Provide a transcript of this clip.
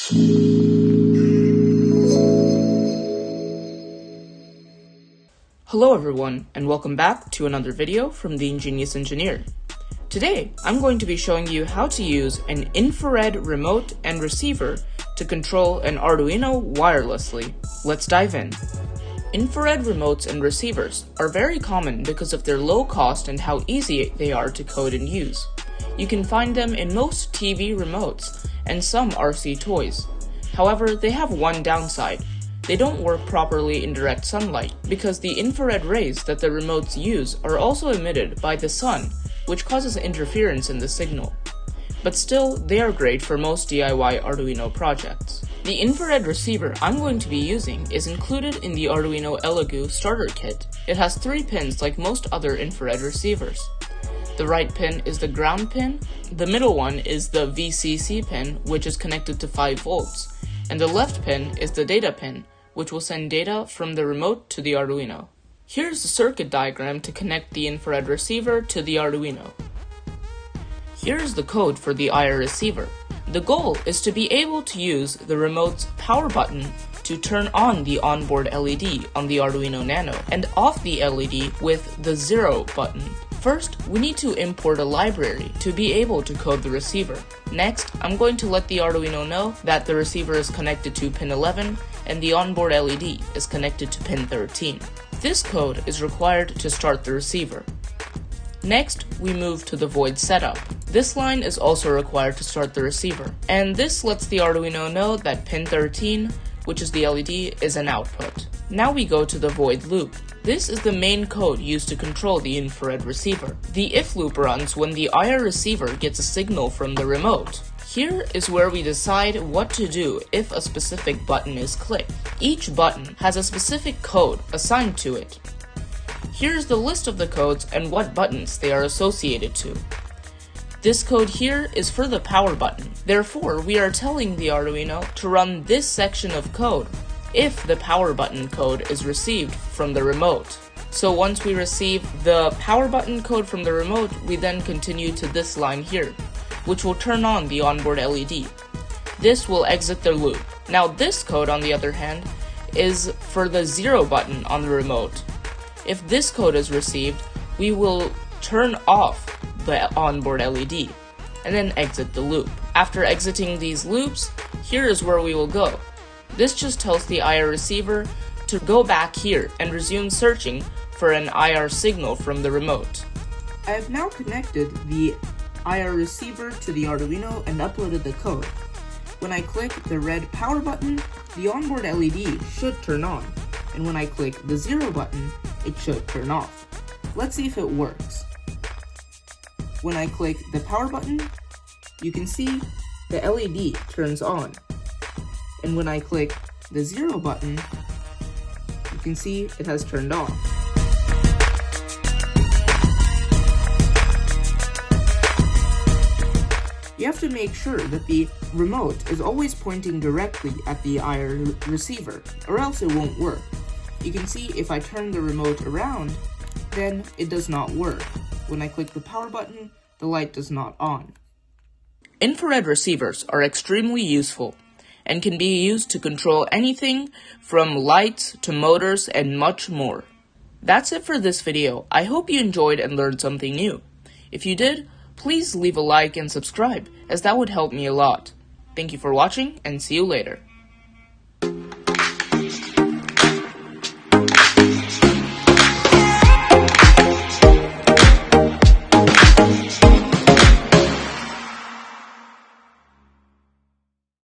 Hello everyone, and welcome back to another video from The Ingenious Engineer. Today, I'm going to be showing you how to use an infrared remote and receiver to control an Arduino wirelessly. Let's dive in. Infrared remotes and receivers are very common because of their low cost and how easy they are to code and use. You can find them in most TV remotes and some RC toys. However, they have one downside. They don't work properly in direct sunlight because the infrared rays that the remotes use are also emitted by the sun, which causes interference in the signal. But still, they are great for most DIY Arduino projects. The infrared receiver I'm going to be using is included in the Arduino Elegoo starter kit. It has 3 pins like most other infrared receivers. The right pin is the ground pin, the middle one is the VCC pin, which is connected to 5 volts, and the left pin is the data pin, which will send data from the remote to the Arduino. Here's the circuit diagram to connect the infrared receiver to the Arduino. Here's the code for the IR receiver. The goal is to be able to use the remote's power button to turn on the onboard LED on the Arduino Nano and off the LED with the 0 button. First, we need to import a library to be able to code the receiver. Next, I'm going to let the Arduino know that the receiver is connected to pin 11 and the onboard LED is connected to pin 13. This code is required to start the receiver. Next, we move to the void setup. This line is also required to start the receiver, and this lets the Arduino know that pin 13, which is the LED, is an output. Now we go to the void loop. This is the main code used to control the infrared receiver. The if loop runs when the IR receiver gets a signal from the remote. Here is where we decide what to do if a specific button is clicked. Each button has a specific code assigned to it. Here's the list of the codes and what buttons they are associated to. This code here is for the power button. Therefore, we are telling the Arduino to run this section of code if the power button code is received from the remote. So once we receive the power button code from the remote, we then continue to this line here, which will turn on the onboard LED. This will exit the loop. Now this code, on the other hand, is for the 0 button on the remote. If this code is received, we will turn off the onboard LED and then exit the loop. After exiting these loops, here is where we will go. This just tells the IR receiver to go back here and resume searching for an IR signal from the remote. I have now connected the IR receiver to the Arduino and uploaded the code. When I click the red power button, the onboard LED should turn on, and when I click the 0 button, it should turn off. Let's see if it works. When I click the power button, you can see the LED turns on. And when I click the 0 button, you can see it has turned off. You have to make sure that the remote is always pointing directly at the IR receiver, or else it won't work. You can see if I turn the remote around, then it does not work. When I click the power button, the light does not on. Infrared receivers are extremely useful and can be used to control anything from lights to motors and much more. That's it for this video. I hope you enjoyed and learned something new. If you did, please leave a like and subscribe, as that would help me a lot. Thank you for watching, and see you later.